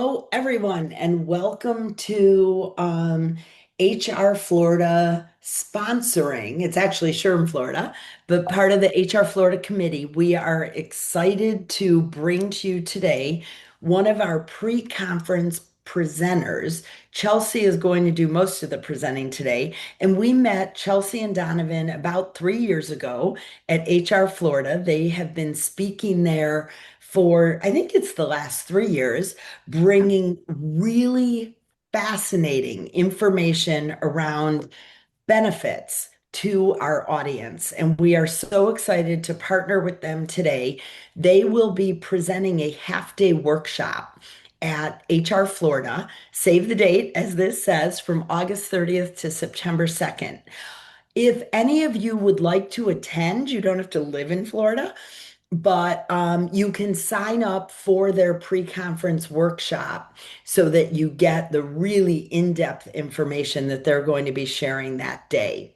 Hello, everyone, and welcome to HR Florida sponsoring. It's actually SHRM Florida, but part of the HR Florida committee. We are excited to bring to you today one of our pre-conference presenters. Chelsea is going to do most of the presenting today, and we met Chelsea and Donovan about 3 years ago at HR Florida. They have been speaking there for, I think it's the last 3 years, bringing really fascinating information around benefits to our audience. And we are so excited to partner with them today. They will be presenting a half-day workshop at HR Florida. Save the date, as this says, from August 30th to September 2nd. If any of you would like to attend, you don't have to live in Florida, but you can sign up for their pre-conference workshop so that you get the really in-depth information that they're going to be sharing that day.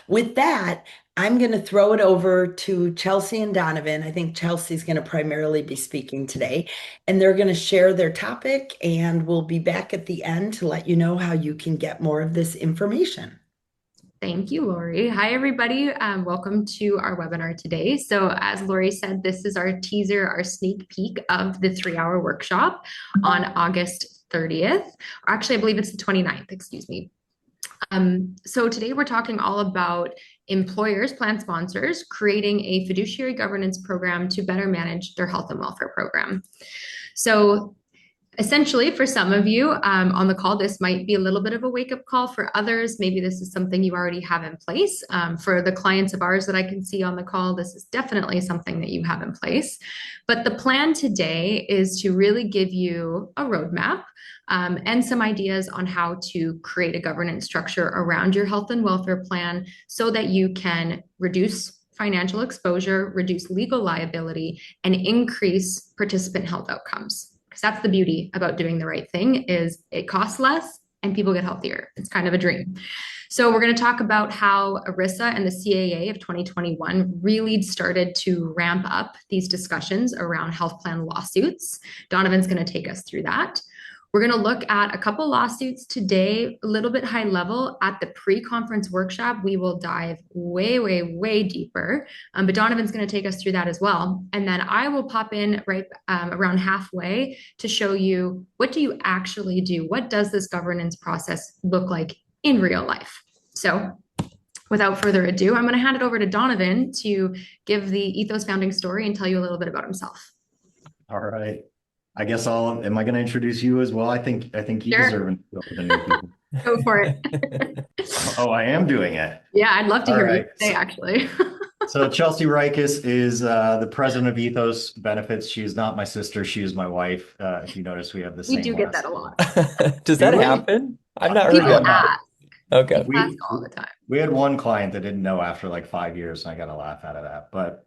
With that, I'm going to throw it over to Chelsea and Donovan. I think Chelsea's going to primarily be speaking today, and they're going to share their topic, and we'll be back at the end to let you know how you can get more of this information. Thank you, Lori. Hi, everybody. Welcome to our webinar today. So as Lori said, this is our teaser, our sneak peek of the 3-hour workshop on August 30th. Or actually, I believe it's the 29th, excuse me. So today we're talking all about employers, plan sponsors, creating a fiduciary governance program to better manage their health and welfare program. So essentially, for some of you on the call, this might be a little bit of a wake-up call. For others, maybe this is something you already have in place. For the clients of ours that I can see on the call, this is definitely something that you have in place. But the plan today is to really give you a roadmap and some ideas on how to create a governance structure around your health and welfare plan so that you can reduce financial exposure, reduce legal liability, and increase participant health outcomes. Because that's the beauty about doing the right thing is it costs less and people get healthier. It's kind of a dream. So we're going to talk about how ERISA and the CAA of 2021 really started to ramp up these discussions around health plan lawsuits. Donovan's going to take us through that. We're going to look at a couple lawsuits today, a little bit high level. At the pre-conference workshop, we will dive way, way, way deeper. But Donovan's going to take us through that as well. And then I will pop in right around halfway to show you what do you actually do? What does this governance process look like in real life? So without further ado, I'm going to hand it over to Donovan to give the Ethos founding story and tell you a little bit about himself. All right. I guess am I going to introduce you as well? I think you Sure. deserve it with the new people. Go for it. Oh, I am doing it. Yeah, I'd love to All hear right. you say, actually. So Chelsea Reikus is the president of Ethos Benefits. She is not my sister. She is my wife. If you notice, we have the We same do get last that a lot. Does Do that we? happen? I've not heard People that. ask. Okay. People ask all the time. We had one client that didn't know after like 5 years, and I got a laugh out of that. But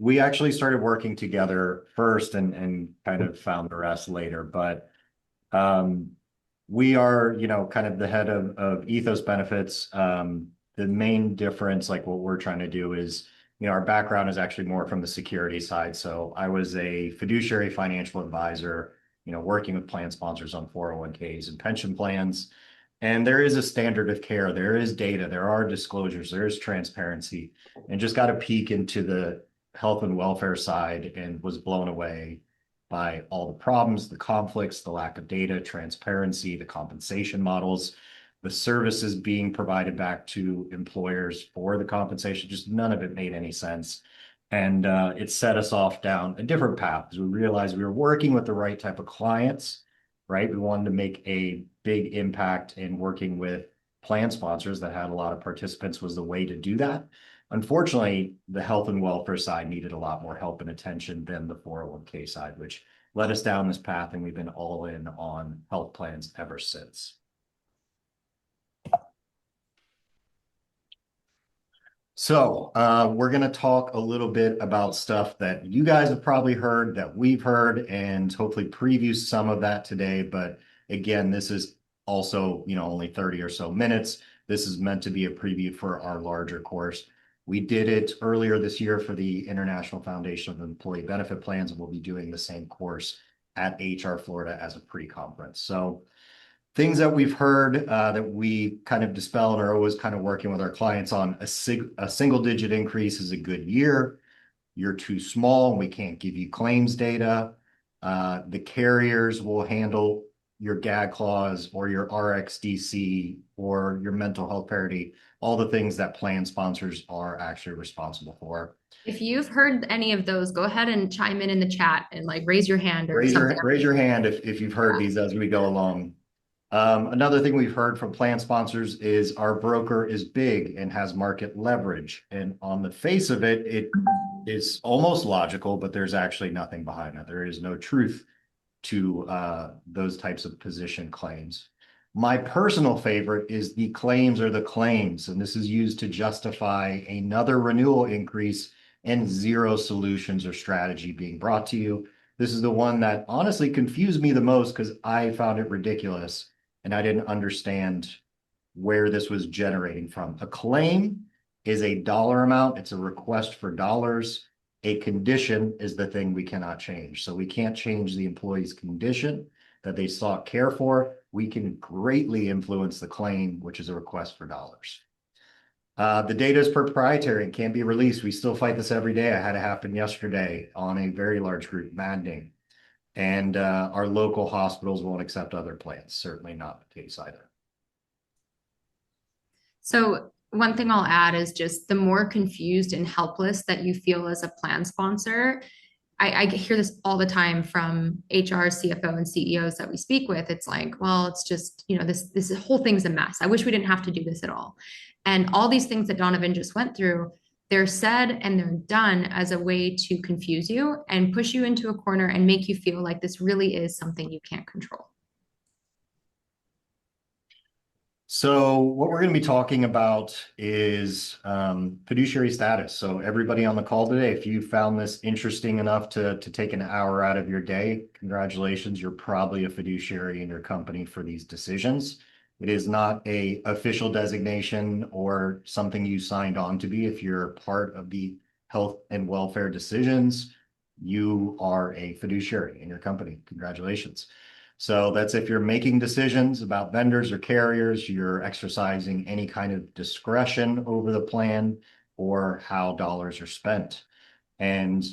we actually started working together first and kind of found the rest later. But we are, kind of the head of Ethos Benefits. The main difference, like what we're trying to do is, our background is actually more from the security side. So I was a fiduciary financial advisor, working with plan sponsors on 401ks and pension plans. And there is a standard of care, there is data, there are disclosures, there is transparency, and just got a peek into the health and welfare side and was blown away by all the problems, the conflicts, the lack of data, transparency, the compensation models, the services being provided back to employers for the compensation. Just none of it made any sense. And it set us off down a different path because we realized we were working with the right type of clients, right? We wanted to make a big impact in working with plan sponsors that had a lot of participants was the way to do that. Unfortunately, the health and welfare side needed a lot more help and attention than the 401k side, which led us down this path, and we've been all in on health plans ever since. So we're going to talk a little bit about stuff that you guys have probably heard, that we've heard, and hopefully preview some of that today. But again, this is also, only 30 or so minutes. This is meant to be a preview for our larger course. We did it earlier this year for the International Foundation of Employee Benefit Plans, and we'll be doing the same course at HR Florida as a pre-conference. So things that we've heard that we kind of dispel and are always kind of working with our clients on, a single digit increase is a good year. You're too small, we can't give you claims data. The carriers will handle your gag clause or your RxDC or your mental health parity, all the things that plan sponsors are actually responsible for. If you've heard any of those, go ahead and chime in the chat and like raise your hand or something. Raise your hand if you've heard these as we go along. Another thing we've heard from plan sponsors is our broker is big and has market leverage. And on the face of it, it is almost logical, but there's actually nothing behind it. There is no truth to those types of position claims. My personal favorite is the claims are the claims, and this is used to justify another renewal increase and zero solutions or strategy being brought to you. This is the one that honestly confused me the most because I found it ridiculous and I didn't understand where this was generating from. A claim is a dollar amount. It's a request for dollars. A condition is the thing we cannot change. So we can't change the employee's condition that they sought care for. We can greatly influence the claim, which is a request for dollars. The data is proprietary and can't be released. We still fight this every day. I had it happen yesterday on a very large group, maddening. And our local hospitals won't accept other plans. Certainly not the case either. So one thing I'll add is just the more confused and helpless that you feel as a plan sponsor. I hear this all the time from HR, CFO, and CEOs that we speak with. It's like, well, it's just, this whole thing's a mess. I wish we didn't have to do this at all. And all these things that Donovan just went through, they're said and they're done as a way to confuse you and push you into a corner and make you feel like this really is something you can't control. So what we're going to be talking about is fiduciary status. So everybody on the call today, if you found this interesting enough to take an hour out of your day, congratulations, you're probably a fiduciary in your company for these decisions. It is not an official designation or something you signed on to be. If you're part of the health and welfare decisions, you are a fiduciary in your company. Congratulations. So that's if you're making decisions about vendors or carriers, you're exercising any kind of discretion over the plan or how dollars are spent. And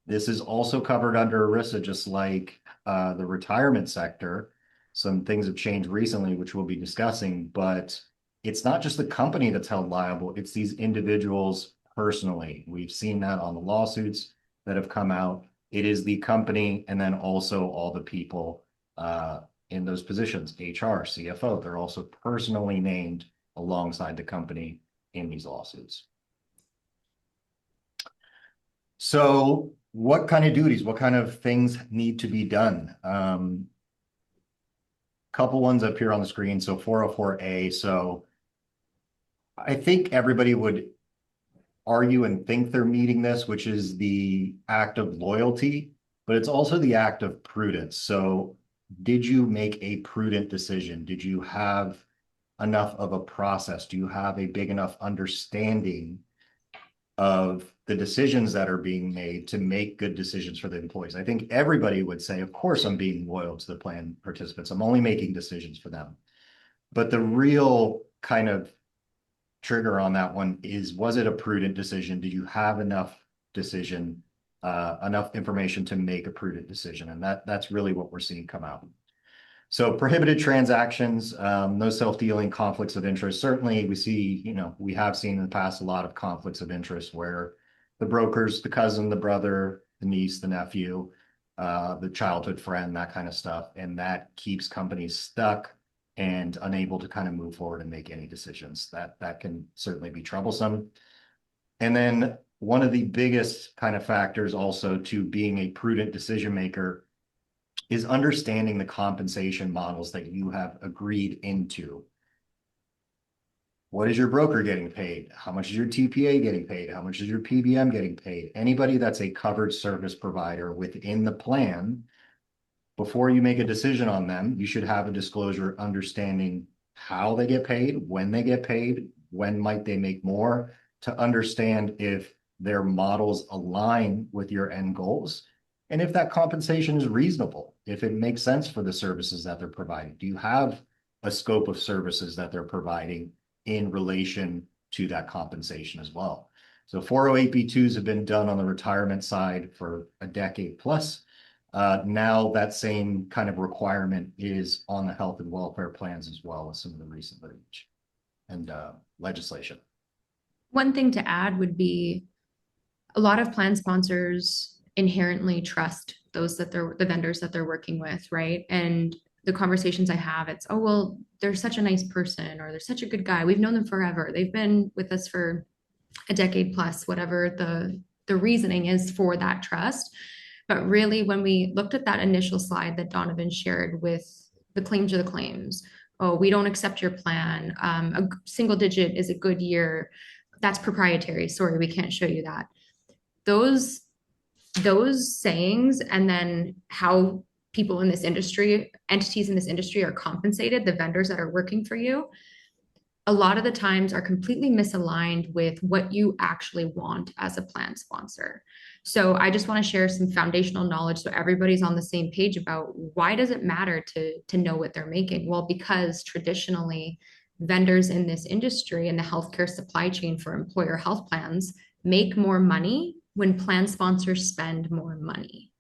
this is also covered under ERISA, just like the retirement sector. Some things have changed recently, which we'll be discussing, but it's not just the company that's held liable, it's these individuals personally. We've seen that on the lawsuits that have come out. It is the company and then also all the people in those positions, HR, CFO, they're also personally named alongside the company in these lawsuits. So what kind of duties, what kind of things need to be done? Couple ones up here on the screen. So 404A. So I think everybody would argue and think they're meeting this, which is the act of loyalty, but it's also the act of prudence. So did you make a prudent decision? Did you have enough of a process? Do you have a big enough understanding of the decisions that are being made to make good decisions for the employees? I think everybody would say, of course, I'm being loyal to the plan participants. I'm only making decisions for them. But the real kind of trigger on that one is, was it a prudent decision? Did you have enough enough information to make a prudent decision? And that's really what we're seeing come out. So prohibited transactions, no self-dealing, conflicts of interest. Certainly we see, we have seen in the past a lot of conflicts of interest where the brokers, the cousin, the brother, the niece, the nephew, the childhood friend, that kind of stuff. And that keeps companies stuck and unable to kind of move forward and make any decisions. That can certainly be troublesome. And then one of the biggest kind of factors also to being a prudent decision maker is understanding the compensation models that you have agreed into. What is your broker getting paid? How much is your TPA getting paid? How much is your PBM getting paid? Anybody that's a covered service provider within the plan, before you make a decision on them, you should have a disclosure understanding how they get paid, when they get paid, when might they make more, to understand if their models align with your end goals and if that compensation is reasonable, if it makes sense for the services that they're providing. Do you have a scope of services that they're providing in relation to that compensation as well? So 408B2s have been done on the retirement side for a decade plus. Now that same kind of requirement is on the health and welfare plans as well as some of the recent litigation and legislation. One thing to add would be a lot of plan sponsors inherently trust those that the vendors that they're working with, right? And the conversations I have, it's, oh, well, they're such a nice person, or they're such a good guy. We've known them forever. They've been with us for a decade plus, whatever the reasoning is for that trust. But really, when we looked at that initial slide that Donovan shared with the claims are the claims, oh, we don't accept your plan. A single digit is a good year. That's proprietary. Sorry, we can't show you that. Those sayings, and then how people in this industry, entities in this industry are compensated, the vendors that are working for you, a lot of the times are completely misaligned with what you actually want as a plan sponsor. So I just want to share some foundational knowledge so everybody's on the same page about why does it matter to know what they're making? Well, because traditionally vendors in this industry and the healthcare supply chain for employer health plans make more money when plan sponsors spend more money.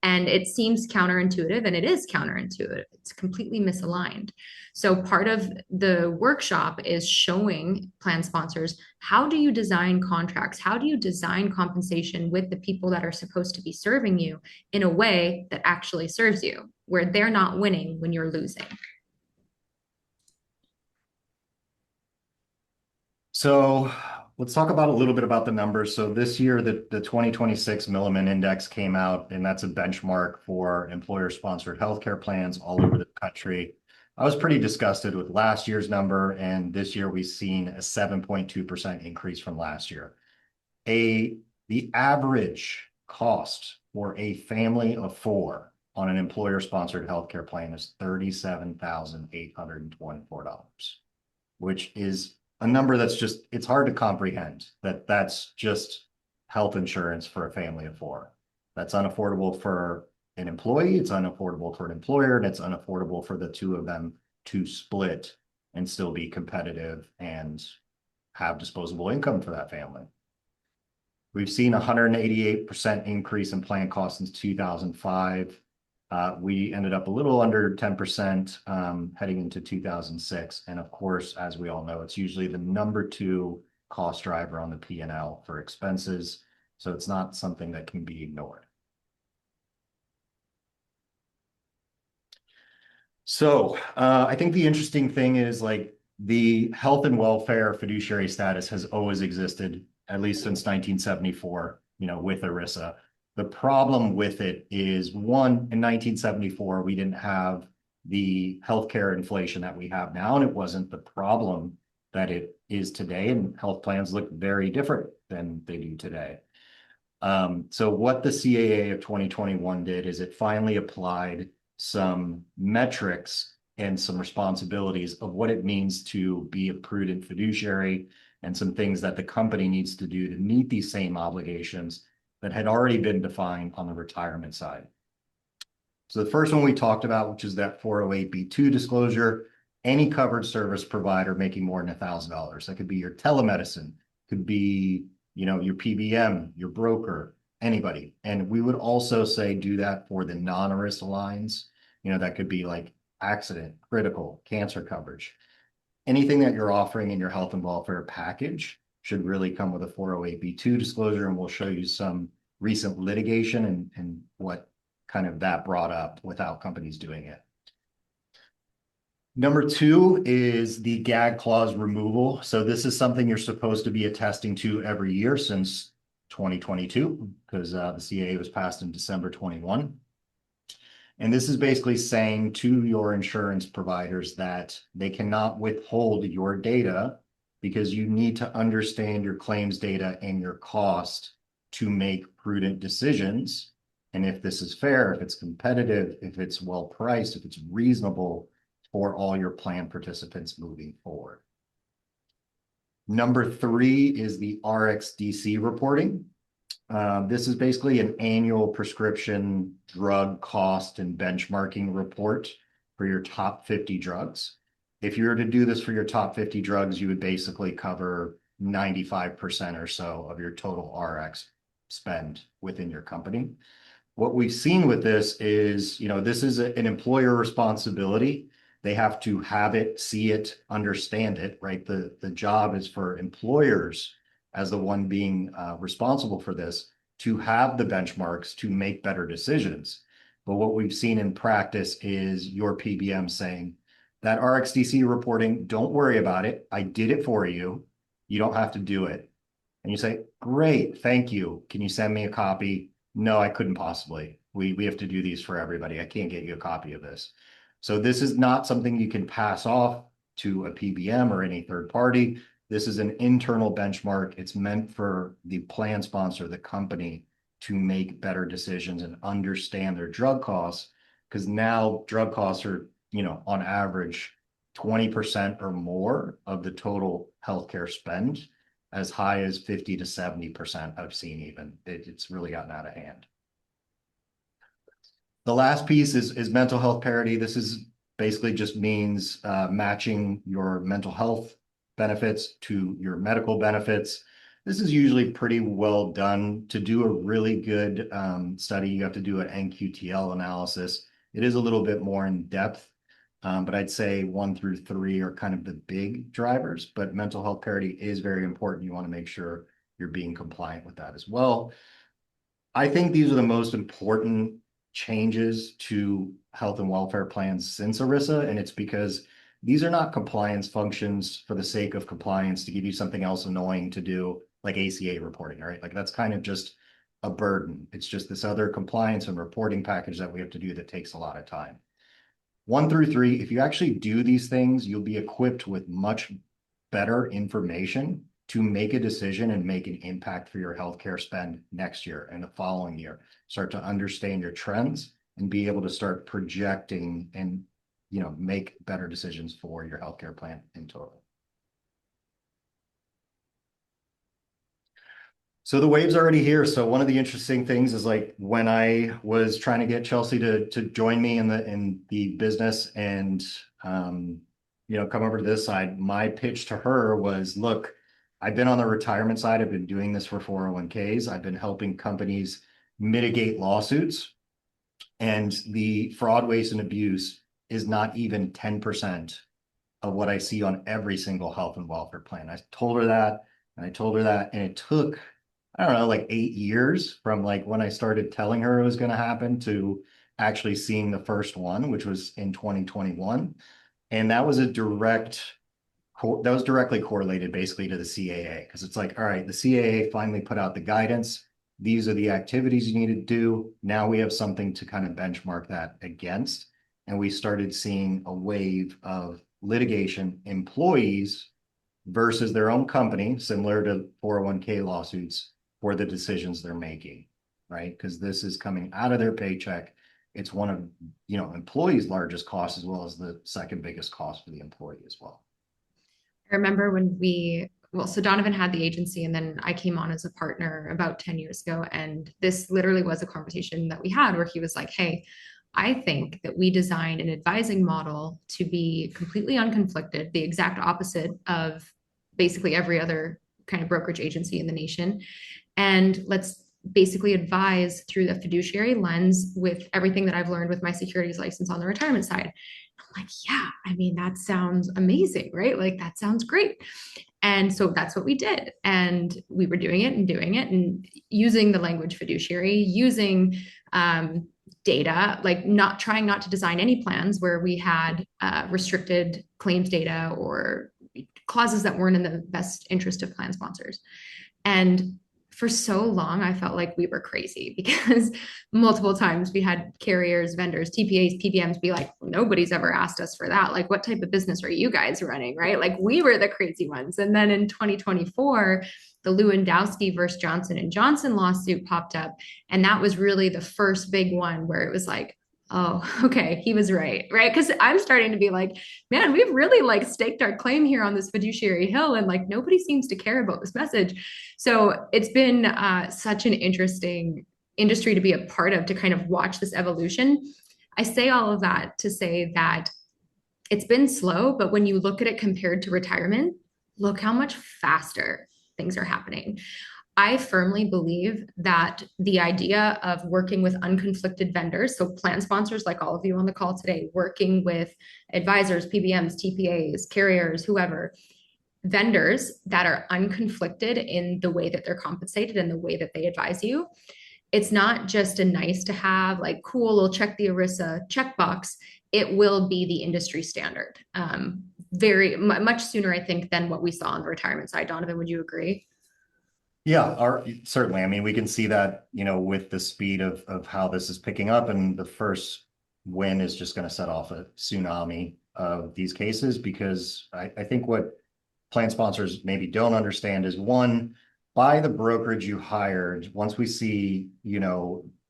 And it seems counterintuitive, and it is counterintuitive. It's completely misaligned. So part of the workshop is showing plan sponsors, how do you design contracts? How do you design compensation with the people that are supposed to be serving you in a way that actually serves you, where they're not winning when you're losing? So let's talk about a little bit about the numbers. So this year, the 2026 Milliman Index came out, and that's a benchmark for employer-sponsored healthcare plans all over the country. I was pretty disgusted with last year's number, and this year we've seen a 7.2% increase from last year. The average cost for a family of four on an employer-sponsored healthcare plan is $37,824, which is a number that's just, it's hard to comprehend that that's just health insurance for a family of four. That's unaffordable for an employee, it's unaffordable for an employer, and it's unaffordable for the two of them to split and still be competitive and have disposable income for that family. We've seen a 188% increase in plan costs since 2005. We ended up a little under 10% heading into 2006. And of course, as we all know, it's usually the number two cost driver on the P&L for expenses. So it's not something that can be ignored. So I think the interesting thing is, like, the health and welfare fiduciary status has always existed, at least since 1974, with ERISA. The problem with it is, one, in 1974, we didn't have the healthcare inflation that we have now, and it wasn't the problem that it is today, and health plans look very different than they do today. So what the CAA of 2021 did is it finally applied some metrics and some responsibilities of what it means to be a prudent fiduciary, and some things that the company needs to do to meet these same obligations that had already been defined on the retirement side. So the first one we talked about, which is that 408B2 disclosure, any covered service provider making more than $1,000. That could be your telemedicine, could be, your PBM, your broker, anybody. And we would also say do that for the non-ERISA lines. That could be like accident, critical, cancer coverage. Anything that you're offering in your health and welfare package should really come with a 408B2 disclosure, and we'll show you some recent litigation and what kind of that brought up without companies doing it. Number two is the gag clause removal. So this is something you're supposed to be attesting to every year since 2022, because the CAA was passed in December 21. And this is basically saying to your insurance providers that they cannot withhold your data, because you need to understand your claims data and your cost to make prudent decisions. And if this is fair, if it's competitive, if it's well priced, if it's reasonable for all your plan participants moving forward. Number three is the RxDC reporting. This is basically an annual prescription drug cost and benchmarking report for your top 50 drugs. If you were to do this for your top 50 drugs, you would basically cover 95% or so of your total RX spend within your company. What we've seen with this is, this is an employer responsibility. They have to have it, see it, understand it, right? The job is for employers as the one being responsible for this to have the benchmarks to make better decisions. But what we've seen in practice is your PBM saying that RxDC reporting, don't worry about it. I did it for you. You don't have to do it. And you say, great, thank you. Can you send me a copy? No, I couldn't possibly. We have to do these for everybody. I can't get you a copy of this. So this is not something you can pass off to a PBM or any third party. This is an internal benchmark. It's meant for the plan sponsor, the company, to make better decisions and understand their drug costs, because now drug costs are, on average, 20% or more of the total healthcare spend, as high as 50 to 70% I've seen even. It's really gotten out of hand. The last piece is mental health parity. This is basically just means matching your mental health benefits to your medical benefits. This is usually pretty well done. To do a really good study, you have to do an NQTL analysis. It is a little bit more in depth, but I'd say 1 through 3 are kind of the big drivers, but mental health parity is very important. You want to make sure you're being compliant with that as well. I think these are the most important changes to health and welfare plans since ERISA, and it's because these are not compliance functions for the sake of compliance to give you something else annoying to do, like ACA reporting, right? Like that's kind of just a burden. It's just this other compliance and reporting package that we have to do that takes a lot of time. 1 through 3, if you actually do these things, you'll be equipped with much better information to make a decision and make an impact for your healthcare spend next year and the following year. Start to understand your trends and be able to start projecting and make better decisions for your healthcare plan in total. So the wave's already here. So one of the interesting things is, like, when I was trying to get Chelsea to join me in the business and come over to this side, my pitch to her was, look, I've been on the retirement side. I've been doing this for 401ks. I've been helping companies mitigate lawsuits, and the fraud, waste, and abuse is not even 10% of what I see on every single health and welfare plan. I told her that, and it took, I don't know, like 8 years from like when I started telling her it was going to happen to actually seeing the first one, which was in 2021. And that was directly correlated basically to the CAA, because it's like, all right, the CAA finally put out the guidance. These are the activities you need to do. Now we have something to kind of benchmark that against. And we started seeing a wave of litigation, employees versus their own company, similar to 401k lawsuits, for the decisions they're making, right? Because this is coming out of their paycheck. It's one of, employees' largest costs, as well as the second biggest cost for the employee as well. I remember when so Donovan had the agency and then I came on as a partner about 10 years ago. And this literally was a conversation that we had where he was like, hey, I think that we designed an advising model to be completely unconflicted, the exact opposite of basically every other kind of brokerage agency in the nation. And let's basically advise through the fiduciary lens with everything that I've learned with my securities license on the retirement side. I'm like, yeah, I mean, that sounds amazing, right? Like, that sounds great. And so that's what we did. And we were doing it and using the language fiduciary, using data, like not to design any plans where we had restricted claims data or clauses that weren't in the best interest of plan sponsors. And for so long, I felt like we were crazy because multiple times we had carriers, vendors, TPAs, PBMs be like, nobody's ever asked us for that. Like, what type of business are you guys running, right? Like, we were the crazy ones. And then in 2024, the Lewandowski versus Johnson & Johnson lawsuit popped up. And that was really the first big one where it was like, Oh, okay. He was right? Because I'm starting to be like, man, we've really like staked our claim here on this fiduciary hill, and like nobody seems to care about this message. So it's been such an interesting industry to be a part of to kind of watch this evolution. I say all of that to say that it's been slow, but when you look at it compared to retirement, look how much faster things are happening. I firmly believe that the idea of working with unconflicted vendors, so plan sponsors like all of you on the call today, working with advisors, PBMs, TPAs, carriers, whoever, vendors that are unconflicted in the way that they're compensated and the way that they advise you. It's not just a nice to have, like, cool, we'll check the ERISA checkbox. It will be the industry standard. Much sooner, I think, than what we saw on the retirement side. Donovan, would you agree? Yeah, certainly. I mean, we can see that, with the speed of how this is picking up, and the first win is just going to set off a tsunami of these cases, because I think what plan sponsors maybe don't understand is, one, by the brokerage you hired, once we see,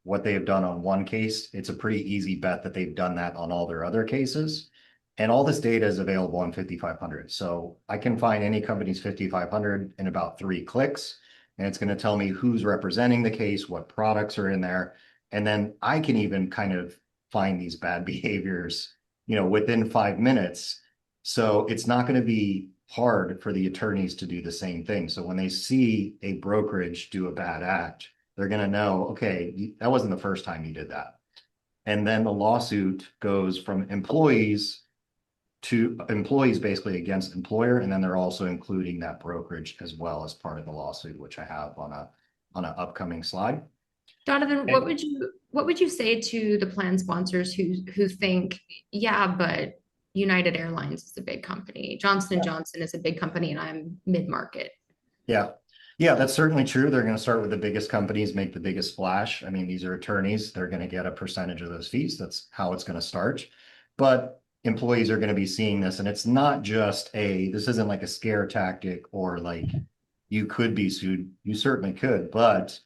what they have done on one case, it's a pretty easy bet that they've done that on all their other cases. And all this data is available on 5500. So I can find any company's 5500 in about 3 clicks, and it's going to tell me who's representing the case, what products are in there. And then I can even kind of find these bad behaviors, within 5 minutes. So it's not going to be hard for the attorneys to do the same thing. So when they see a brokerage do a bad act, they're going to know, okay, that wasn't the first time you did that. And then the lawsuit goes from employees to employees basically against employer, and then they're also including that brokerage as well as part of the lawsuit, which I have on an upcoming slide. Donovan, And what would you say to the plan sponsors who think, yeah, but United Airlines is a big company, Johnson and Johnson is a big company, and I'm mid-market? yeah, yeah, that's certainly true. They're going to start with the biggest companies, make the biggest splash. I mean, these are attorneys. They're going to get a percentage of those fees. That's how it's going to start. But employees are going to be seeing this, and it's not just this isn't like a scare tactic, or like you could be sued. You certainly could, but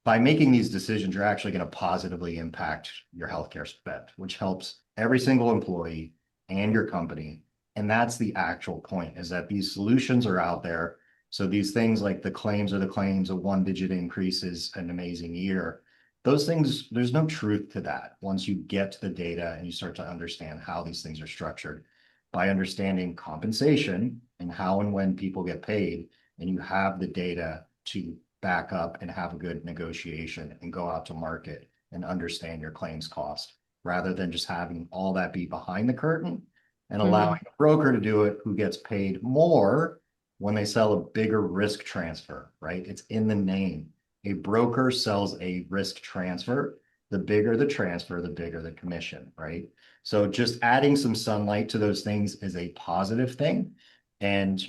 by making these decisions, you're actually going to positively impact your healthcare spend, which helps every single employee and your company. And that's the actual point, is that these solutions are out there. So these things like the claims of 1-digit increase is an amazing year. Those things, there's no truth to that once you get to the data and you start to understand how these things are structured. By understanding compensation and how and when people get paid, and you have the data to back up and have a good negotiation and go out to market and understand your claims cost, rather than just having all that be behind the curtain and allowing a broker to do it, who gets paid more when they sell a bigger risk transfer, right? It's in the name. A broker sells a risk transfer. The bigger the transfer, the bigger the commission, right? So just adding some sunlight to those things is a positive thing. And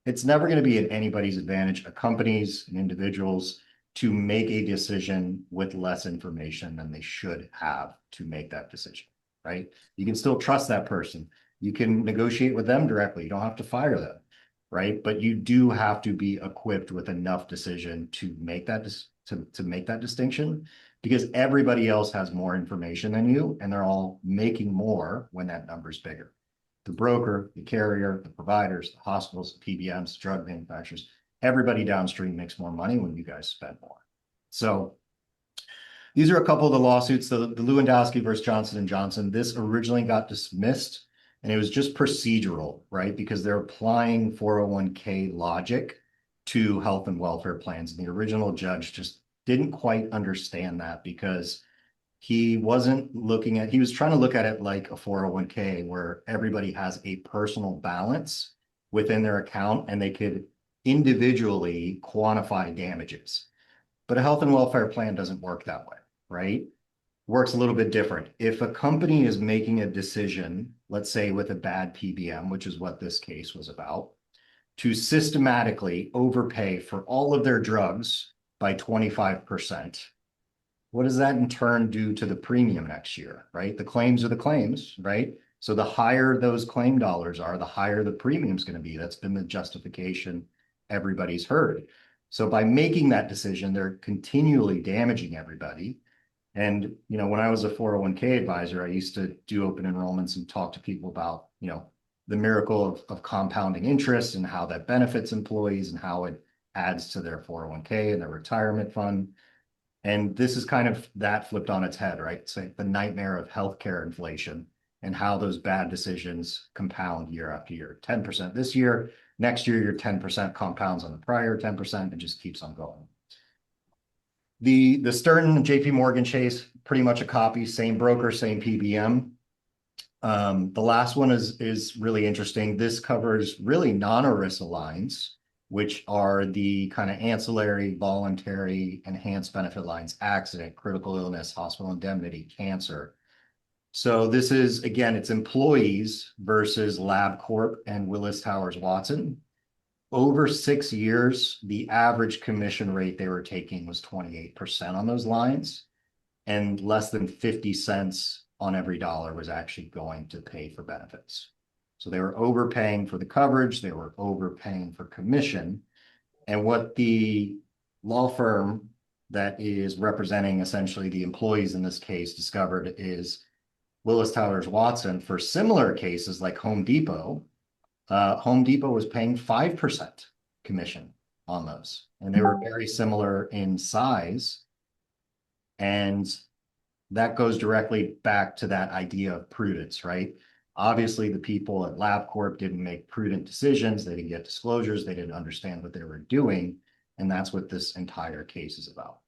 it's never going to be at anybody's advantage, a companies and individuals, to make a decision with less information than they should have to make that decision, right? You can still trust that person. You can negotiate with them directly. You don't have to fire them, right? But you do have to be equipped with enough decision to make that to make that distinction, because everybody else has more information than you, and they're all making more when that number's bigger. The broker, the carrier, the providers, the hospitals, the PBMs, drug manufacturers, everybody downstream makes more money when you guys spend more. So these are a couple of the lawsuits. The Lewandowski versus Johnson & Johnson, this originally got dismissed, and it was just procedural, right? Because they're applying 401k logic to health and welfare plans. And the original judge just didn't quite understand that, because he was trying to look at it like a 401k, where everybody has a personal balance within their account and they could individually quantify damages. But a health and welfare plan doesn't work that way, right? Works a little bit different. If a company is making a decision, let's say with a bad PBM, which is what this case was about, to systematically overpay for all of their drugs by 25%, what does that in turn do to the premium next year, right? The claims are the claims, right? So the higher those claim dollars are, the higher the premium is going to be. That's been the justification everybody's heard. So by making that decision, they're continually damaging everybody. And, when I was a 401k advisor, I used to do open enrollments and talk to people about, the miracle of compounding interest and how that benefits employees and how it adds to their 401k and their retirement fund. And this is kind of that flipped on its head, right? It's like the nightmare of healthcare inflation and how those bad decisions compound year after year. 10% this year, next year, your 10% compounds on the prior 10% and just keeps on going. The Stern and JP Morgan Chase, pretty much a copy, same broker, same PBM. The last one is really interesting. This covers really non-ERISA lines, which are the kind of ancillary, voluntary, enhanced benefit lines: accident, critical illness, hospital indemnity, cancer. So this is, again, it's employees versus LabCorp and Willis Towers Watson. Over 6 years, the average commission rate they were taking was 28% on those lines, and less than 50 cents on every dollar was actually going to pay for benefits. So they were overpaying for the coverage, they were overpaying for commission. And what the law firm that is representing essentially the employees in this case discovered is Willis Towers Watson, for similar cases like Home Depot was paying 5% commission on those, and they were very similar in size. And that goes directly back to that idea of prudence, right? Obviously, the people at LabCorp didn't make prudent decisions. They didn't get disclosures. They didn't understand what they were doing. And that's what this entire case is about.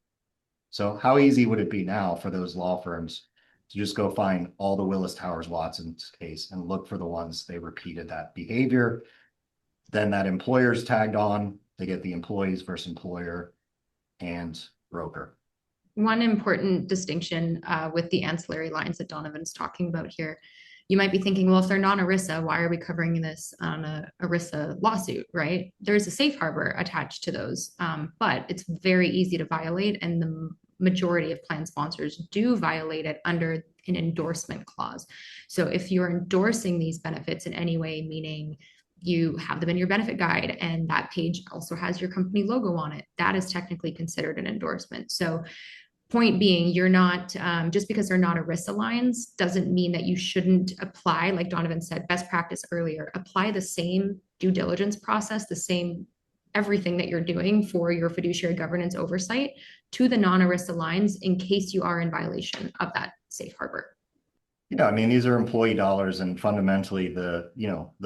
So how easy would it be now for those law firms to just go find all the Willis Towers Watson's case and look for the ones they repeated that behavior? Then that employer's tagged on, they get the employees versus employer and broker. One important distinction with the ancillary lines that Donovan's talking about here, you might be thinking, well, if they're non-ERISA, why are we covering this on a ERISA lawsuit, right? There's a safe harbor attached to those, but it's very easy to violate, and the majority of plan sponsors do violate it under an endorsement clause. So if you're endorsing these benefits in any way, meaning you have them in your benefit guide and that page also has your company logo on it, that is technically considered an endorsement. So point being, you're not, just because they're not ERISA lines doesn't mean that you shouldn't apply, like Donovan said, best practice earlier, apply the same due diligence process, the same everything that you're doing for your fiduciary governance oversight to the non-ERISA lines in case you are in violation of that safe harbor. Yeah, I mean, these are employee dollars, and fundamentally the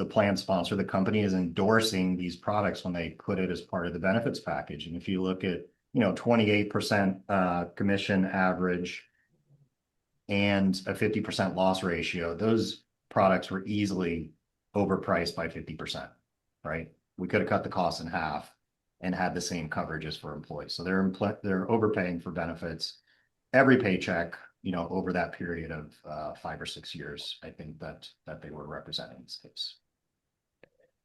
plan sponsor, the company, is endorsing these products when they put it as part of the benefits package. And if you look at 28% commission average and a 50% loss ratio, those products were easily overpriced by 50%, right? We could have cut the cost in half and had the same coverages for employees. So they're overpaying for benefits every paycheck, over that period of 5 or 6 years, I think that they were representing in this case.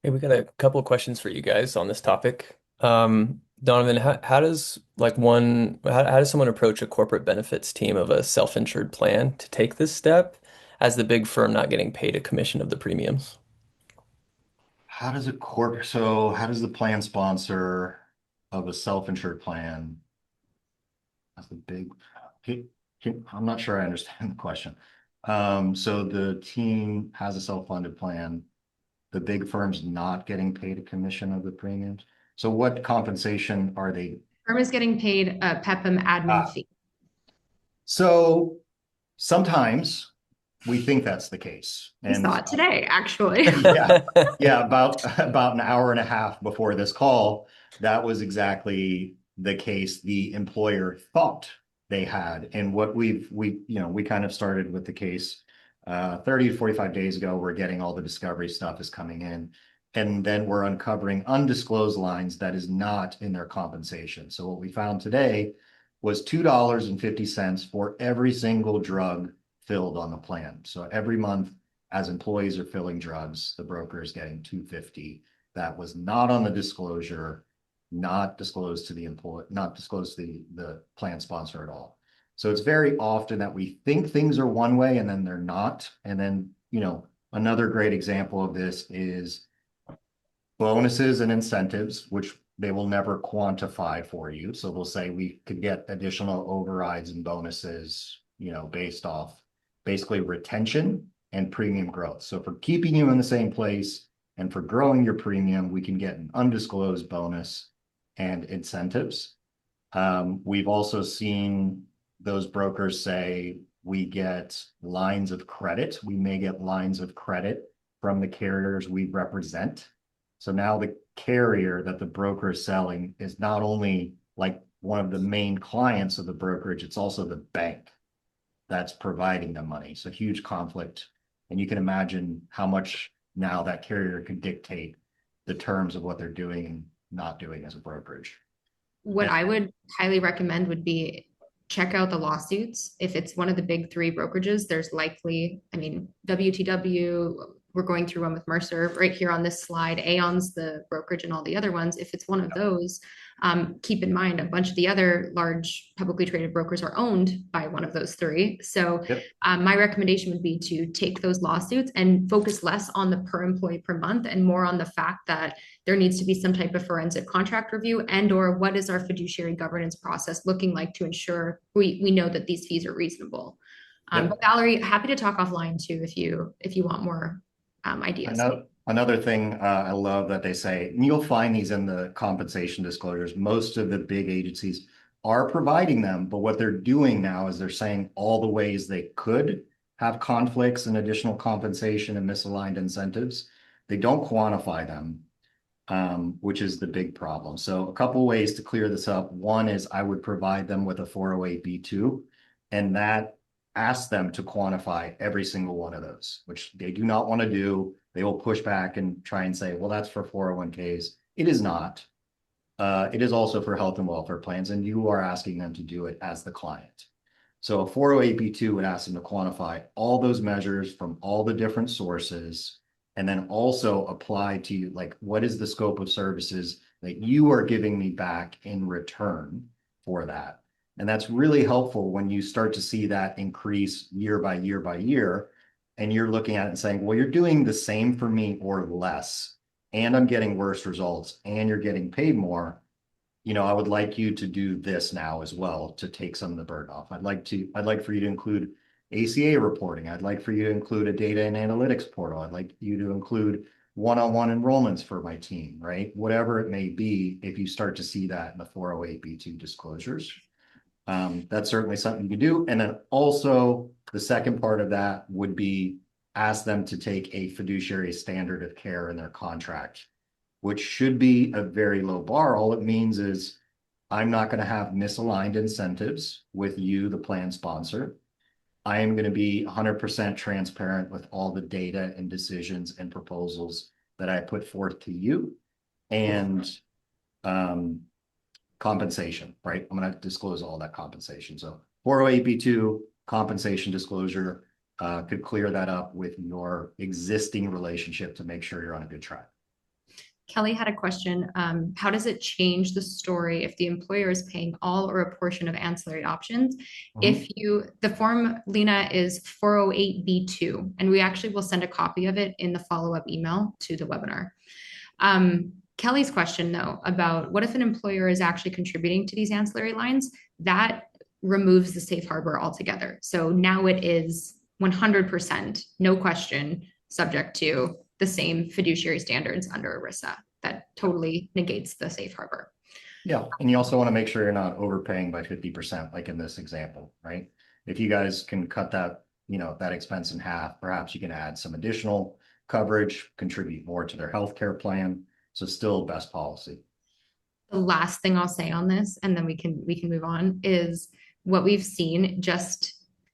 Hey, we got a couple of questions for you guys on this topic. Donovan, how does someone approach a corporate benefits team of a self-insured plan to take this step as the big firm not getting paid a commission of the premiums? How does the plan sponsor of a self-insured plan as the big, I'm not sure I understand the question. So the team has a self-funded plan. The big firm's not getting paid a commission of the premiums. So what compensation are they? Firm is getting paid a PEPM admin fee. So sometimes we think that's the case. We saw it today, actually. Yeah, about an hour and a half before this call, that was exactly the case the employer thought they had. And what we kind of started with the case 30 to 45 days ago. We're getting all the discovery stuff is coming in, and then we're uncovering undisclosed lines that is not in their compensation. So what we found today was $2.50 for every single drug filled on the plan. So every month, as employees are filling drugs, the broker is getting $2.50. That was not on the disclosure, not disclosed to the employee, not disclosed to the plan sponsor at all. So it's very often that we think things are one way and then they're not. And then, another great example of this is bonuses and incentives, which they will never quantify for you. So they'll say we could get additional overrides and bonuses, based off basically retention and premium growth. So for keeping you in the same place and for growing your premium, we can get an undisclosed bonus and incentives. We've also seen those brokers say we get lines of credit. We may get lines of credit from the carriers we represent. So now the carrier that the broker is selling is not only like one of the main clients of the brokerage, it's also the bank that's providing the money. So huge conflict. And you can imagine how much now that carrier can dictate the terms of what they're doing and not doing as a brokerage. What I would highly recommend would be check out the lawsuits. If it's one of the big three brokerages, there's likely, I mean, WTW, we're going through one with Mercer right here on this slide. Aon's the brokerage and all the other ones. If it's one of those, keep in mind a bunch of the other large publicly traded brokers are owned by one of those three. So my recommendation would be to take those lawsuits and focus less on the per employee per month and more on the fact that there needs to be some type of forensic contract review and or what is our fiduciary governance process looking like to ensure we know that these fees are reasonable. But Valerie, happy to talk offline too if you want more ideas. Another thing I love that they say, and you'll find these in the compensation disclosures, most of the big agencies are providing them, but what they're doing now is they're saying all the ways they could have conflicts and additional compensation and misaligned incentives. They don't quantify them, which is the big problem. So a couple ways to clear this up. One is I would provide them with a 408B2, and that asks them to quantify every single one of those, which they do not want to do. They will push back and try and say, well, that's for 401ks. It is not. It is also for health and welfare plans, and you are asking them to do it as the client. So a 408B2 would ask them to quantify all those measures from all the different sources, and then also apply to you, like, what is the scope of services that you are giving me back in return for that? And that's really helpful when you start to see that increase year by year by year. And you're looking at it and saying, well, you're doing the same for me or less, and I'm getting worse results, and you're getting paid more. I would like you to do this now as well to take some of the burden off. I'd like for you to include ACA reporting. I'd like for you to include a data and analytics portal. I'd like you to include one-on-one enrollments for my team, right? Whatever it may be, if you start to see that in the 408B2 disclosures. That's certainly something you can do. And then also the second part of that would be ask them to take a fiduciary standard of care in their contract, which should be a very low bar. All it means is I'm not going to have misaligned incentives with you, the plan sponsor. I am going to be 100% transparent with all the data and decisions and proposals that I put forth to you. And compensation, right? I'm going to disclose all that compensation. So 408B2 compensation disclosure could clear that up with your existing relationship to make sure you're on a good track. Kelly had a question. How does it change the story if the employer is paying all or a portion of ancillary options? If the form, Lena, is 408B2, and we actually will send a copy of it in the follow-up email to the webinar. Kelly's question, though, about what if an employer is actually contributing to these ancillary lines, that removes the safe harbor altogether. So now it is 100%, no question, subject to the same fiduciary standards under ERISA. That totally negates the safe harbor. Yeah, and you also want to make sure you're not overpaying by 50%, like in this example, right? If you guys can cut that, that expense in half, perhaps you can add some additional coverage, contribute more to their healthcare plan. So still best policy. The last thing I'll say on this, and then we can move on, is what we've seen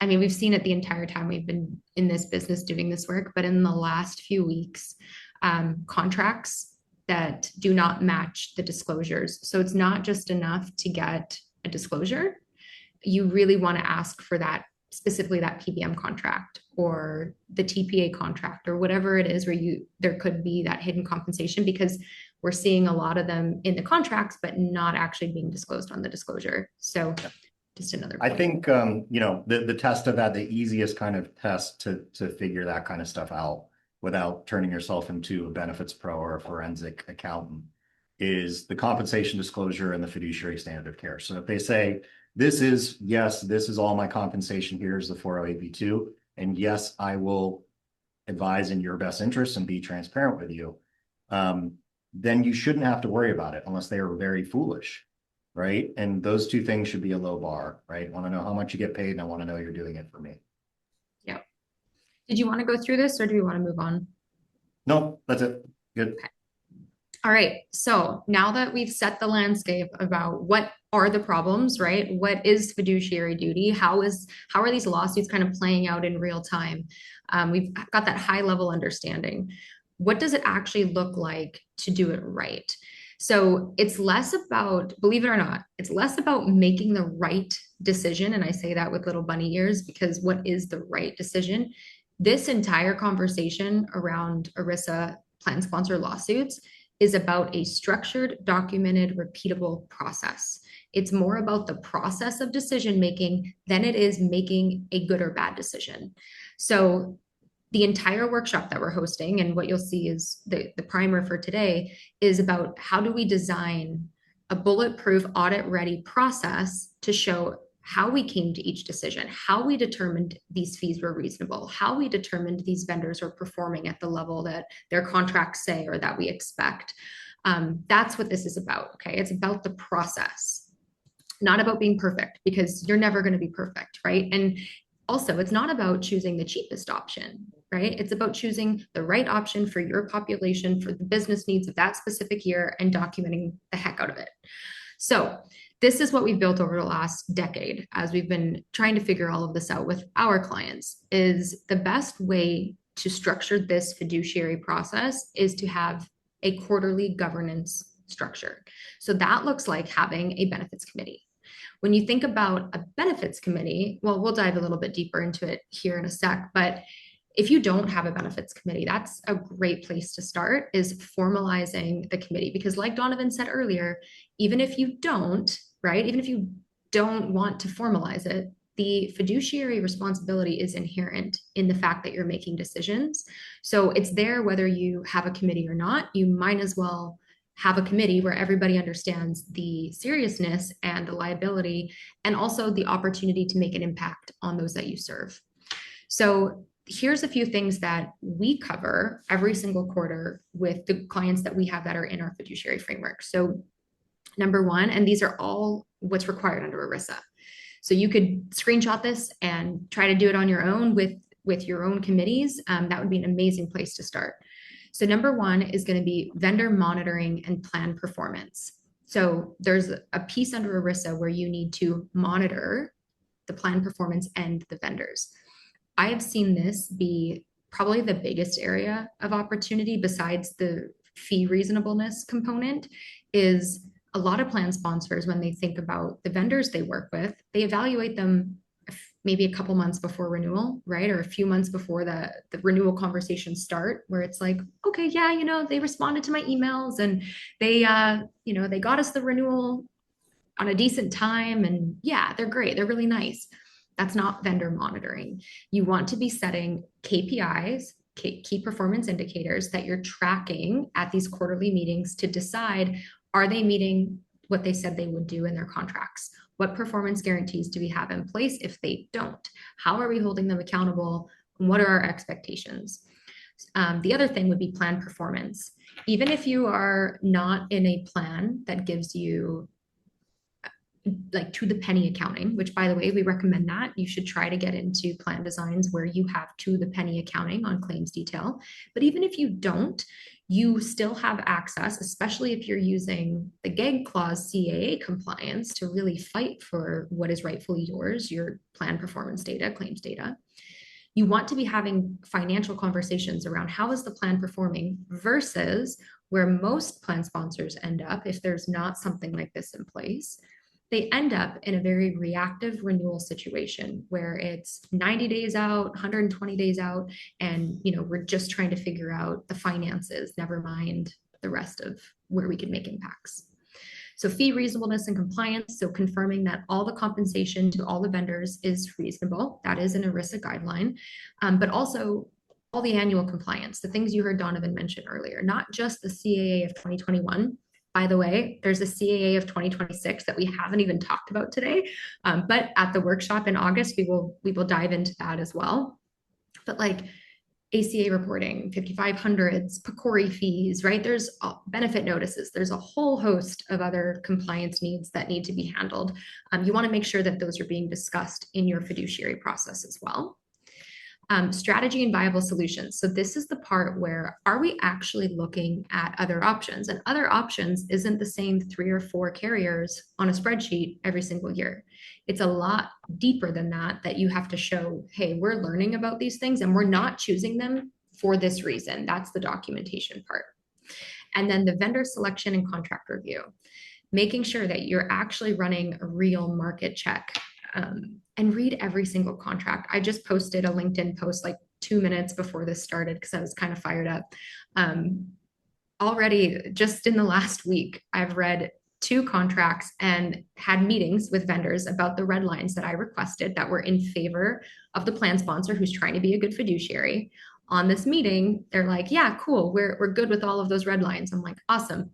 we've seen it the entire time we've been in this business doing this work, but in the last few weeks, contracts that do not match the disclosures. So it's not just enough to get a disclosure. You really want to ask for that, specifically that PBM contract or the TPA contract or whatever it is where there could be that hidden compensation, because we're seeing a lot of them in the contracts, but not actually being disclosed on the disclosure. So just another point. I think, the test of that, the easiest kind of test to figure that kind of stuff out without turning yourself into a benefits pro or a forensic accountant is the compensation disclosure and the fiduciary standard of care. So if they say, this is, yes, this is all my compensation, here's the 408(b)(2, and yes, I will advise in your best interest and be transparent with you, then you shouldn't have to worry about it unless they are very foolish, right? And those two things should be a low bar, right? I want to know how much you get paid, and I want to know you're doing it for me. Yeah. Did you want to go through this, or do we want to move on? No, that's it. Good. Okay. All right. So now that we've set the landscape about what are the problems, right? What is fiduciary duty? How are these lawsuits kind of playing out in real time? We've got that high level understanding. What does it actually look like to do it right? So it's less about, believe it or not, it's less about making the right decision. And I say that with little bunny ears, because what is the right decision? This entire conversation around ERISA plan sponsor lawsuits is about a structured, documented, repeatable process. It's more about the process of decision making than it is making a good or bad decision. So the entire workshop that we're hosting, and what you'll see is the primer for today, is about how do we design a bulletproof, audit-ready process to show how we came to each decision, how we determined these fees were reasonable, how we determined these vendors were performing at the level that their contracts say or that we expect. That's what this is about, okay? It's about the process, not about being perfect, because you're never going to be perfect, right? And also, it's not about choosing the cheapest option, right? It's about choosing the right option for your population, for the business needs of that specific year, and documenting the heck out of it. So this is what we've built over the last decade as we've been trying to figure all of this out with our clients. Is the best way to structure this fiduciary process is to have a quarterly governance structure. So that looks like having a benefits committee. When you think about a benefits committee, well, we'll dive a little bit deeper into it here in a sec, but if you don't have a benefits committee, that's a great place to start, is formalizing the committee. Because like Donovan said earlier, even if you don't, right, even if you don't want to formalize it, the fiduciary responsibility is inherent in the fact that you're making decisions. So it's there whether you have a committee or not. You might as well have a committee where everybody understands the seriousness and the liability, and also the opportunity to make an impact on those that you serve. So here's a few things that we cover every single quarter with the clients that we have that are in our fiduciary framework. So number one, and these are all what's required under ERISA. So you could screenshot this and try to do it on your own with your own committees. That would be an amazing place to start. So number one is going to be vendor monitoring and plan performance. So there's a piece under ERISA where you need to monitor the plan performance and the vendors. I have seen this be probably the biggest area of opportunity besides the fee reasonableness component. Is a lot of plan sponsors, when they think about the vendors they work with, they evaluate them maybe a couple months before renewal, right? Or a few months before the renewal conversations start, where it's like, okay, yeah, they responded to my emails and they got us the renewal on a decent time. And yeah, they're great. They're really nice. That's not vendor monitoring. You want to be setting KPIs, key performance indicators, that you're tracking at these quarterly meetings to decide, are they meeting what they said they would do in their contracts? What performance guarantees do we have in place if they don't? How are we holding them accountable? What are our expectations? The other thing would be plan performance. Even if you are not in a plan that gives you like to the penny accounting, which by the way, we recommend that. You should try to get into plan designs where you have to the penny accounting on claims detail. But even if you don't, you still have access, especially if you're using the gag clause CAA compliance to really fight for what is rightfully yours, your plan performance data, claims data. You want to be having financial conversations around how is the plan performing versus where most plan sponsors end up if there's not something like this in place. They end up in a very reactive renewal situation where it's 90 days out, 120 days out, and we're just trying to figure out the finances, never mind the rest of where we can make impacts. So fee reasonableness and compliance, so confirming that all the compensation to all the vendors is reasonable. That is an ERISA guideline, but also all the annual compliance, the things you heard Donovan mention earlier, not just the CAA of 2021, By the way, there's a CAA of 2026 that we haven't even talked about today, but at the workshop in August, we will dive into that as well. But like ACA reporting, 5500s, PCORI fees, right? There's benefit notices. There's a whole host of other compliance needs that need to be handled. You want to make sure that those are being discussed in your fiduciary process as well. Strategy and viable solutions. So this is the part where are we actually looking at other options? And other options isn't the same 3 or 4 carriers on a spreadsheet every single year. It's a lot deeper than that you have to show, hey, we're learning about these things and we're not choosing them for this reason. That's the documentation part. And then the vendor selection and contract review, making sure that you're actually running a real market check. And read every single contract. I just posted a LinkedIn post like 2 minutes before this started because I was kind of fired up. Already, just in the last week, I've read 2 contracts and had meetings with vendors about the red lines that I requested that were in favor of the plan sponsor who's trying to be a good fiduciary. On this meeting, they're like, yeah, cool, we're good with all of those red lines. I'm like, awesome.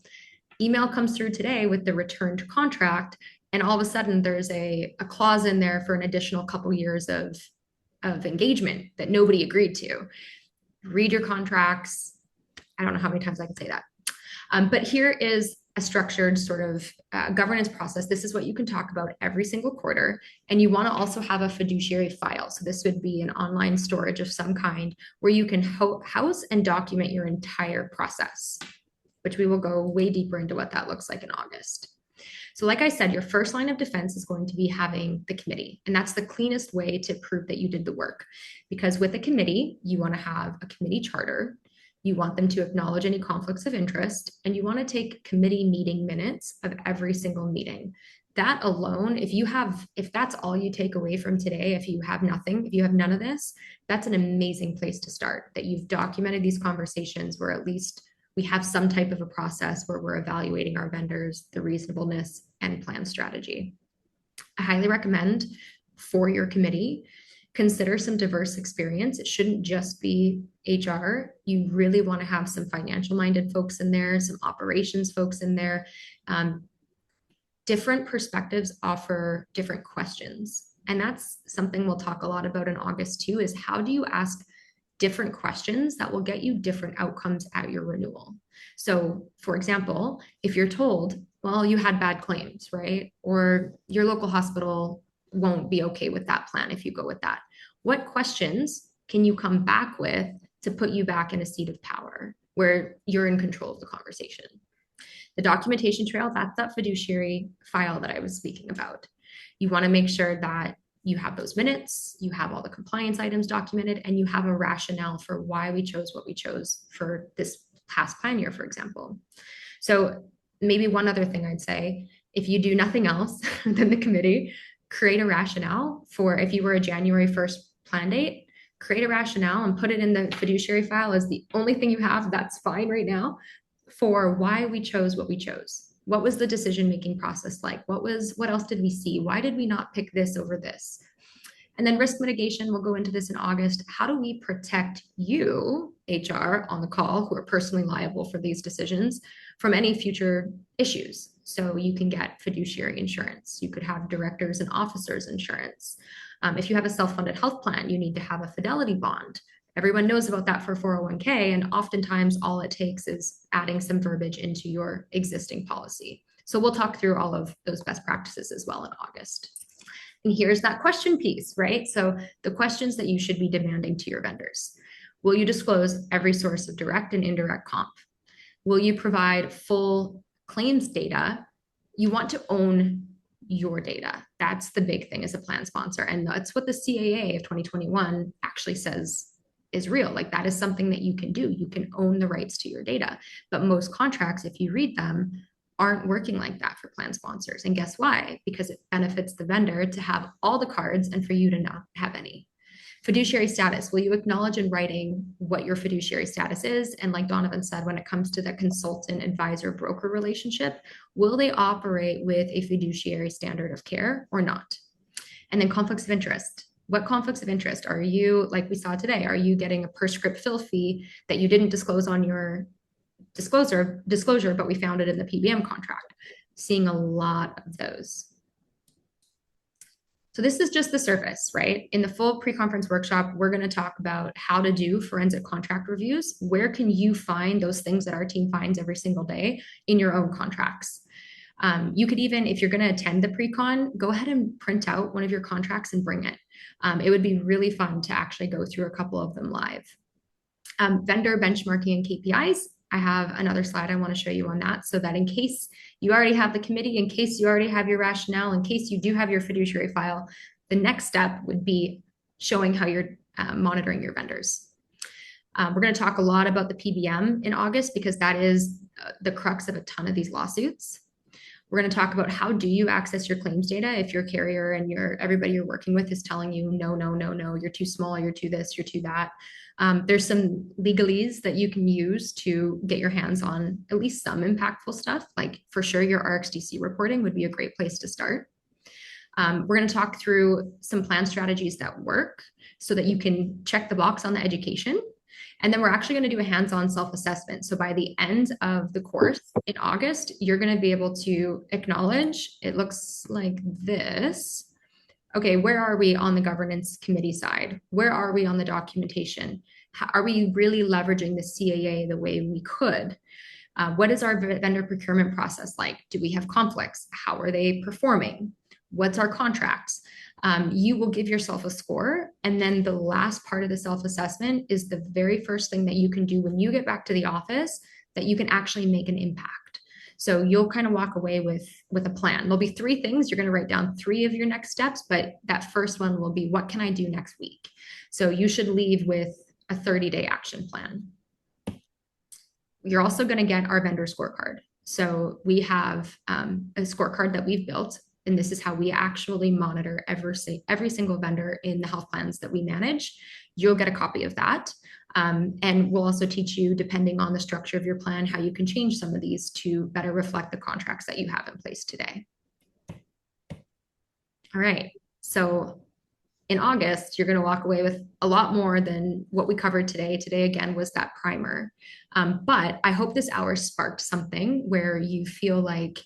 Email comes through today with the returned contract. And all of a sudden, there's a clause in there for an additional couple years of engagement that nobody agreed to. Read your contracts. I don't know how many times I can say that. But here is a structured sort of governance process. This is what you can talk about every single quarter. And you want to also have a fiduciary file. So this would be an online storage of some kind where you can house and document your entire process, which we will go way deeper into what that looks like in August. So like I said, your first line of defense is going to be having the committee. And that's the cleanest way to prove that you did the work. Because with a committee, you want to have a committee charter. You want them to acknowledge any conflicts of interest. And you want to take committee meeting minutes of every single meeting. That alone, if that's all you take away from today, if you have nothing, if you have none of this, that's an amazing place to start. That you've documented these conversations where at least we have some type of a process where we're evaluating our vendors, the reasonableness and plan strategy. I highly recommend for your committee, consider some diverse experience. It shouldn't just be HR. You really want to have some financial minded folks in there, some operations folks in there. Different perspectives offer different questions. And that's something we'll talk a lot about in August too, is how do you ask different questions that will get you different outcomes at your renewal. So for example, if you're told, well, you had bad claims, right? Or your local hospital won't be okay with that plan if you go with that. What questions can you come back with to put you back in a seat of power where you're in control of the conversation? The documentation trail, that's that fiduciary file that I was speaking about. You want to make sure that you have those minutes, you have all the compliance items documented, and you have a rationale for why we chose what we chose for this past plan year, for example. So maybe one other thing I'd say, if you do nothing else than the committee, create a rationale for if you were a January 1st plan date, create a rationale and put it in the fiduciary file as the only thing you have, that's fine right now, for why we chose what we chose. What was the decision-making process like? What else did we see? Why did we not pick this over this? And then risk mitigation, we'll go into this in August. How do we protect you, HR, on the call, who are personally liable for these decisions, from any future issues? So you can get fiduciary insurance. You could have directors and officers insurance. If you have a self-funded health plan, you need to have a fidelity bond. Everyone knows about that for 401k, and oftentimes all it takes is adding some verbiage into your existing policy. So we'll talk through all of those best practices as well in August. And here's that question piece, right? So the questions that you should be demanding to your vendors. Will you disclose every source of direct and indirect comp? Will you provide full claims data? You want to own your data. That's the big thing as a plan sponsor. And that's what the CAA of 2021 actually says is real. Like that is something that you can do. You can own the rights to your data. But most contracts, if you read them, aren't working like that for plan sponsors. And guess why? Because it benefits the vendor to have all the cards and for you to not have any. Fiduciary status, will you acknowledge in writing what your fiduciary status is? And like Donovan said, when it comes to the consultant, advisor, broker relationship, will they operate with a fiduciary standard of care or not? And then conflicts of interest. What conflicts of interest are you, like we saw today, are you getting a per script fill fee that you didn't disclose on your disclosure, but we found it in the PBM contract. Seeing a lot of those. So this is just the surface, right? In the full pre-conference workshop, we're going to talk about how to do forensic contract reviews. Where can you find those things that our team finds every single day in your own contracts? You could even, if you're going to attend the pre-con, go ahead and print out one of your contracts and bring it. It would be really fun to actually go through a couple of them live. Vendor benchmarking and KPIs. I have another slide I want to show you on that, so that in case you already have the committee, in case you already have your rationale, in case you do have your fiduciary file, the next step would be showing how you're monitoring your vendors. We're going to talk a lot about the PBM in August because that is the crux of a ton of these lawsuits. We're going to talk about how do you access your claims data if your carrier and everybody you're working with is telling you, no, no, no, no, you're too small, you're too this, you're too that. There's some legalese that you can use to get your hands on at least some impactful stuff. Like for sure, your RxDC reporting would be a great place to start. We're going to talk through some plan strategies that work so that you can check the box on the education. And then we're actually going to do a hands-on self-assessment. So by the end of the course in August, you're going to be able to acknowledge, it looks like this. Okay, where are we on the governance committee side? Where are we on the documentation? Are we really leveraging the CAA the way we could? What is our vendor procurement process like? Do we have conflicts? How are they performing? What's our contracts? You will give yourself a score. And then the last part of the self-assessment is the very first thing that you can do when you get back to the office that you can actually make an impact. So you'll kind of walk away with a plan. There'll be 3 things. You're going to write down 3 of your next steps, but that first one will be, what can I do next week? So you should leave with a 30-day action plan. You're also going to get our vendor scorecard. So we have a scorecard that we've built, and this is how we actually monitor every single vendor in the health plans that we manage. You'll get a copy of that. And we'll also teach you, depending on the structure of your plan, how you can change some of these to better reflect the contracts that you have in place today. All right, so in August, you're going to walk away with a lot more than what we covered today. Today, again, was that primer. But I hope this hour sparked something where you feel like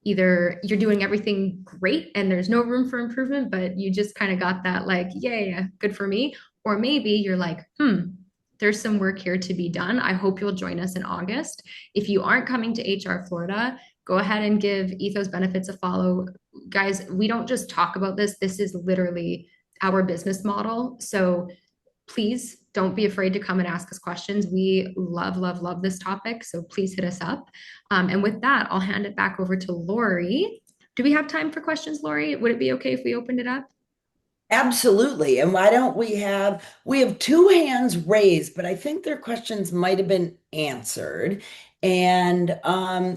either you're doing everything great and there's no room for improvement, but you just kind of got that like, yeah, good for me. Or maybe you're like, there's some work here to be done. I hope you'll join us in August. If you aren't coming to HR Florida, go ahead and give Ethos Benefits a follow. Guys, we don't just talk about this. This is literally our business model. So please don't be afraid to come and ask us questions. We love, love, love this topic. So please hit us up. And with that, I'll hand it back over to Lori. Do we have time for questions, Lori? Would it be okay if we opened it up? Absolutely. And why don't we have 2 hands raised, but I think their questions might have been answered. And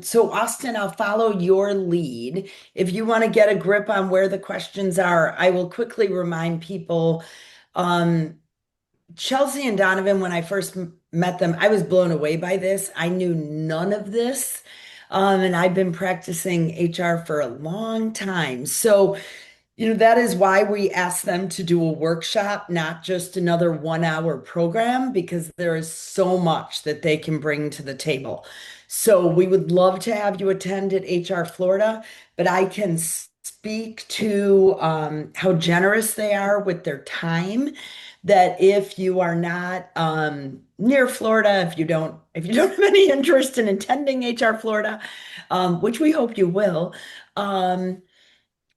so Austin, I'll follow your lead. If you want to get a grip on where the questions are, I will quickly remind people. Chelsea and Donovan, when I first met them, I was blown away by this. I knew none of this. And I've been practicing HR for a long time. So that is why we asked them to do a workshop, not just another 1-hour program, because there is so much that they can bring to the table. So we would love to have you attend at HR Florida, but I can speak to how generous they are with their time. That if you are not near Florida, if you don't have any interest in attending HR Florida, which we hope you will,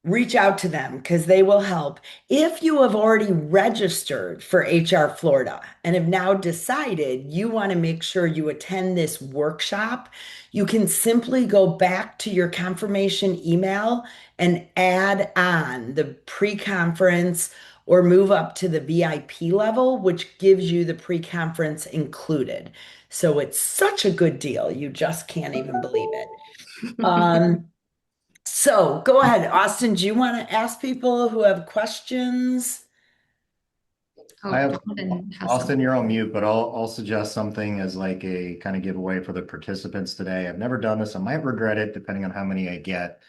reach out to them because they will help. If you have already registered for HR Florida and have now decided you want to make sure you attend this workshop, you can simply go back to your confirmation email and add on the pre-conference or move up to the VIP level, which gives you the pre-conference included. So it's such a good deal. You just can't even believe it. So go ahead, Austin. Do you want to ask people who have questions? Oh, I have Jonathan has Austin, some. you're on mute, but I'll suggest something as like a kind of giveaway for the participants today. I've never done this. I might regret it depending on how many I get.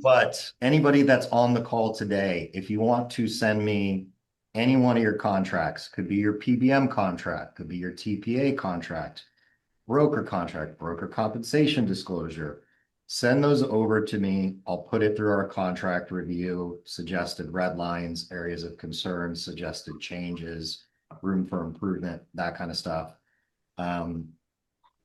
But anybody that's on the call today, if you want to send me any one of your contracts, could be your PBM contract, could be your TPA contract, broker contract, broker compensation disclosure, send those over to me. I'll put it through our contract review, suggested red lines, areas of concern, suggested changes, room for improvement, that kind of stuff.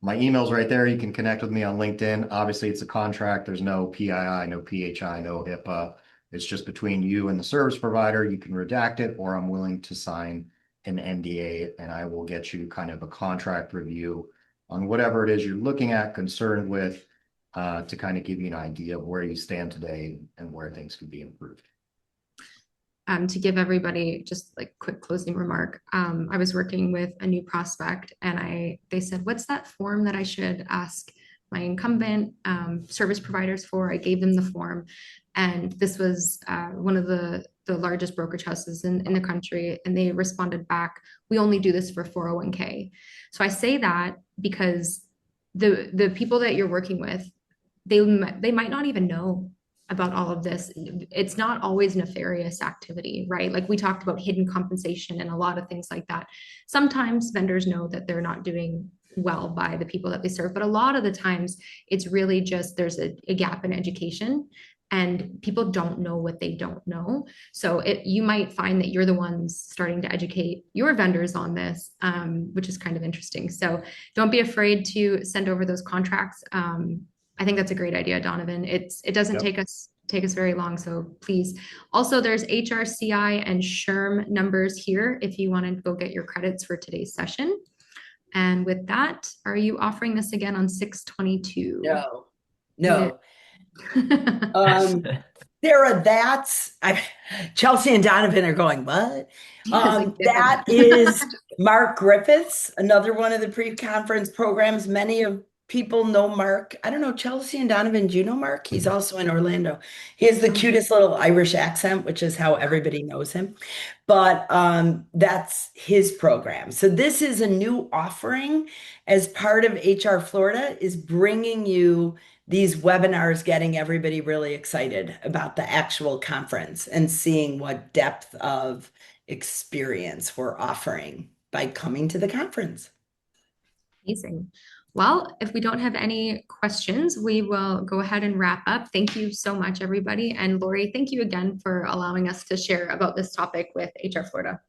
My email's right there. You can connect with me on LinkedIn. Obviously, it's a contract. There's no PII, no PHI, no HIPAA. It's just between you and the service provider. You can redact it, or I'm willing to sign an NDA, and I will get you kind of a contract review on whatever it is you're looking at, concerned with, to kind of give you an idea of where you stand today and where things could be improved. To give everybody just like quick closing remark, I was working with a new prospect and they said, what's that form that I should ask my incumbent service providers for? I gave them the form, and this was one of the largest brokerage houses in the country, and they responded back, we only do this for 401k. So I say that because the people that you're working with, they might not even know about all of this. It's not always nefarious activity, right? Like we talked about hidden compensation and a lot of things like that. Sometimes vendors know that they're not doing well by the people that they serve, but a lot of the times it's really just there's a gap in education and people don't know what they don't know. So you might find that you're the ones starting to educate your vendors on this, which is kind of interesting. So don't be afraid to send over those contracts. I think that's a great idea, Donovan. It doesn't take us very long, so please. Also, there's HRCI and SHRM numbers here if you want to go get your credits for today's session. And with that, are you offering this again on 6/22? No. Sarah, Chelsea and Donovan are going, what? That is Mark Griffiths, another one of the pre-conference programs. Many of people know Mark. I don't know, Chelsea and Donovan, do you know Mark? He's also in Orlando. He has the cutest little Irish accent, which is how everybody knows him. But that's his program. So this is a new offering as part of HR Florida, is bringing you these webinars, getting everybody really excited about the actual conference and seeing what depth of experience we're offering by coming to the conference. Amazing. Well, if we don't have any questions, we will go ahead and wrap up. Thank you so much, everybody. And Lori, thank you again for allowing us to share about this topic with HR Florida.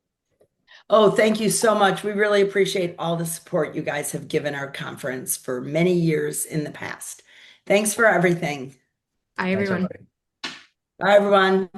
Oh, thank you so much. We really appreciate all the support you guys have given our conference for many years in the past. Thanks for everything. Bye, everyone. Thanks, everybody. Bye, everyone.